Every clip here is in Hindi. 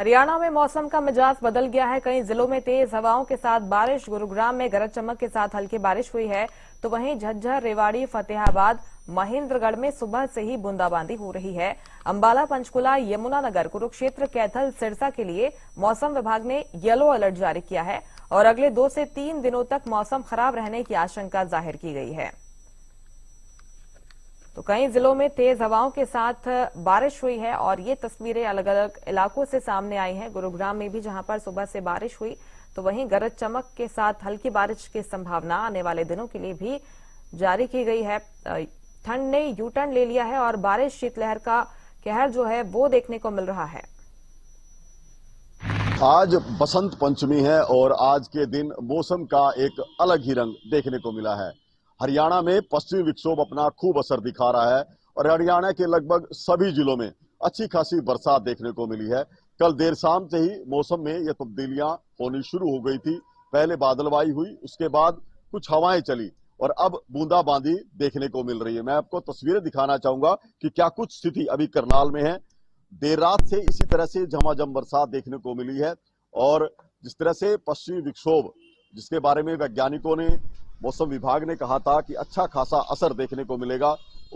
हरियाणा में मौसम का मिजाज बदल गया है। कई जिलों में तेज हवाओं के साथ बारिश, गुरुग्राम में गरज चमक के साथ हल्की बारिश हुई है, तो वहीं झज्जर, रेवाड़ी, फतेहाबाद, महेंद्रगढ़ में सुबह से ही बूंदाबांदी हो रही है। अंबाला, पंचकुला, यमुनानगर, कुरुक्षेत्र, कैथल, सिरसा के लिए मौसम विभाग ने येलो अलर्ट जारी किया है और अगले 2 से 3 दिनों तक मौसम खराब रहने की आशंका जाहिर की गई है। तो कई जिलों में तेज हवाओं के साथ बारिश हुई है और ये तस्वीरें अलग अलग इलाकों से सामने आई हैं। गुरुग्राम में भी जहां पर सुबह से बारिश हुई, तो वहीं गरज चमक के साथ हल्की बारिश की संभावना आने वाले दिनों के लिए भी जारी की गई है। ठंड ने यू टर्न ले लिया है और बारिश, शीतलहर का कहर जो है वो देखने को मिल रहा है। आज बसंत पंचमी है और आज के दिन मौसम का एक अलग ही रंग देखने को मिला है। हरियाणा में पश्चिमी विक्षोभ अपना खूब असर दिखा रहा है और हरियाणा के लगभग सभी जिलों में अच्छी खासी बरसात देखने को मिली है। कल देर शाम से ही मौसम में ये तब्दीलियां होनी शुरू हो गई थी। पहले बादलवाई हुई, उसके बाद कुछ हवाएं चली और अब बूंदाबांदी देखने को मिल रही है। मैं आपको तस्वीरें दिखाना चाहूंगा कि क्या कुछ स्थिति अभी करनाल में है। देर रात से इसी तरह से झमाझम बरसात देखने को मिली है और जिस तरह से पश्चिमी विक्षोभ, जिसके बारे में वैज्ञानिकों ने, मौसम विभाग ने कहा था कि अच्छा खासा असर देखने को मिलेगा,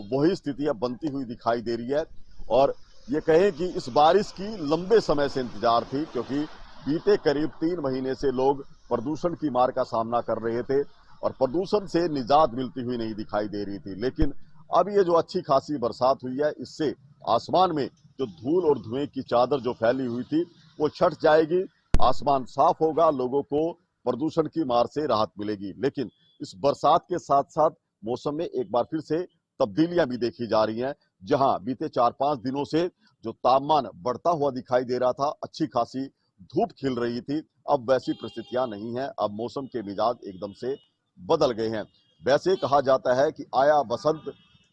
वही स्थिति अब बनती हुई दिखाई दे रही है। और ये कहें कि इस बारिश की लंबे समय से इंतजार थी, क्योंकि बीते करीब 3 महीने से लोग प्रदूषण की मार का सामना कर रहे थे और प्रदूषण से निजात मिलती हुई नहीं दिखाई दे रही थी। लेकिन अब ये जो अच्छी खासी बरसात हुई है, इससे आसमान में जो धूल और धुएं की चादर जो फैली हुई थी वो छट जाएगी, आसमान साफ होगा, लोगों को प्रदूषण की मार से राहत मिलेगी। लेकिन इस बरसात के साथ साथ मौसम में एक बार फिर से तब्दीलियां भी देखी जा रही हैं। जहां बीते 4-5 दिनों से जो तापमान बढ़ता हुआ दिखाई दे रहा था, अच्छी खासी धूप खिल रही थी, अब वैसी परिस्थितियां नहीं है। अब मौसम के मिजाज एकदम से बदल गए हैं। वैसे कहा जाता है कि आया बसंत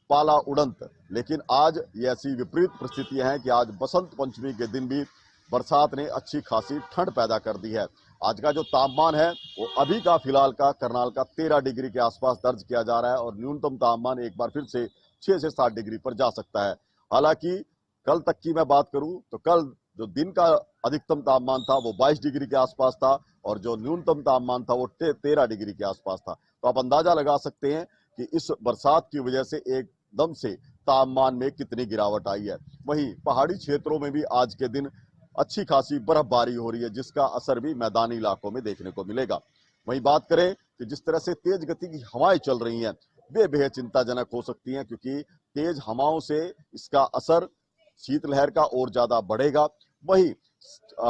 पाला उड़ंत, लेकिन आज ये ऐसी विपरीत परिस्थितियां हैं कि आज बसंत पंचमी के दिन भी बरसात ने अच्छी खासी ठंड पैदा कर दी है। आज का जो तापमान है वो अभी का फिलहाल का करनाल का 13 डिग्री के आसपास दर्ज किया जा रहा है और न्यूनतम तापमान एक बार फिर से 6 से 7 डिग्री पर जा सकता है। हालांकि कल तक की मैं बात करूं तो कल जो दिन का अधिकतम तापमान था वो 22 डिग्री के आसपास था और जो न्यूनतम तापमान था वो 13 डिग्री के आसपास था। तो आप अंदाजा लगा सकते हैं कि इस बरसात की वजह से एकदम से तापमान में कितनी गिरावट आई है। वहीं पहाड़ी क्षेत्रों में भी आज के दिन अच्छी खासी बर्फबारी हो रही है, जिसका असर भी मैदानी इलाकों में देखने को मिलेगा। वहीं बात करें कि जिस तरह से तेज गति की हवाएं चल रही हैं, वे बेहद चिंताजनक हो सकती हैं, क्योंकि तेज हवाओं से इसका असर शीतलहर का और ज्यादा बढ़ेगा। वहीं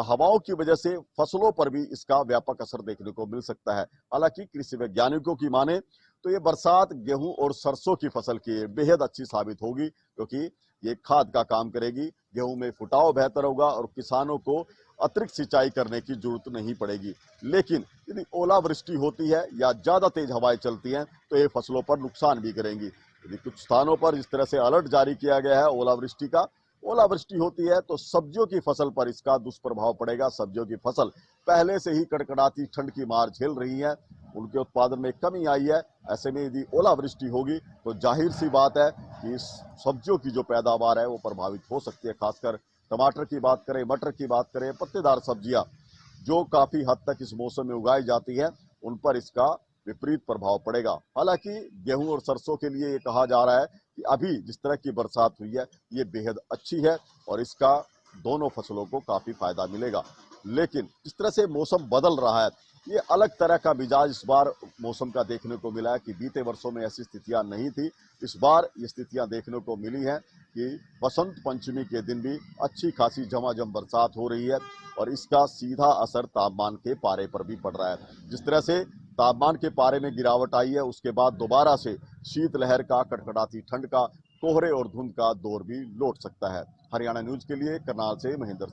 हवाओं की वजह से फसलों पर भी इसका व्यापक असर देखने को मिल सकता है। हालांकि कृषि वैज्ञानिकों की माने तो ये बरसात गेहूं और सरसों की फसल की बेहद अच्छी साबित होगी, क्योंकि ये खाद का काम करेगी, गेहूं में फुटाव बेहतर होगा और किसानों को अतिरिक्त सिंचाई करने की जरूरत नहीं पड़ेगी। लेकिन यदि ओलावृष्टि होती है या ज्यादा तेज हवाएं चलती हैं तो ये फसलों पर नुकसान भी करेंगी। यदि कुछ स्थानों पर जिस तरह से अलर्ट जारी किया गया है ओलावृष्टि का, ओलावृष्टि होती है तो सब्जियों की फसल पर इसका दुष्प्रभाव पड़ेगा। सब्जियों की फसल पहले से ही कड़कड़ाती ठंड की मार झेल रही है, उनके उत्पादन में कमी आई है। ऐसे में यदि ओलावृष्टि होगी तो जाहिर सी बात है कि इस सब्जियों की जो पैदावार है वो प्रभावित हो सकती है। खासकर टमाटर की बात करें, मटर की बात करें, पत्तेदार सब्जियां जो काफी हद तक इस मौसम में उगाई जाती है, उन पर इसका विपरीत प्रभाव पड़ेगा। हालांकि गेहूं और सरसों के लिए ये कहा जा रहा है कि अभी जिस तरह की बरसात हुई है ये बेहद अच्छी है और इसका दोनों फसलों को काफी फायदा मिलेगा। लेकिन जिस तरह से मौसम बदल रहा है, ये अलग तरह का मिजाज इस बार मौसम का देखने को मिला है कि बीते वर्षों में ऐसी स्थितियां नहीं थी। इस बार ये स्थितियां देखने को मिली हैं कि बसंत पंचमी के दिन भी अच्छी खासी झमाझम बरसात हो रही है और इसका सीधा असर तापमान के पारे पर भी पड़ रहा है। जिस तरह से तापमान के पारे में गिरावट आई है, उसके बाद दोबारा से शीतलहर का, कड़कड़ाती ठंड का, कोहरे और धुंध का दौर भी लौट सकता है। हरियाणा न्यूज के लिए करनाल से महेंद्र।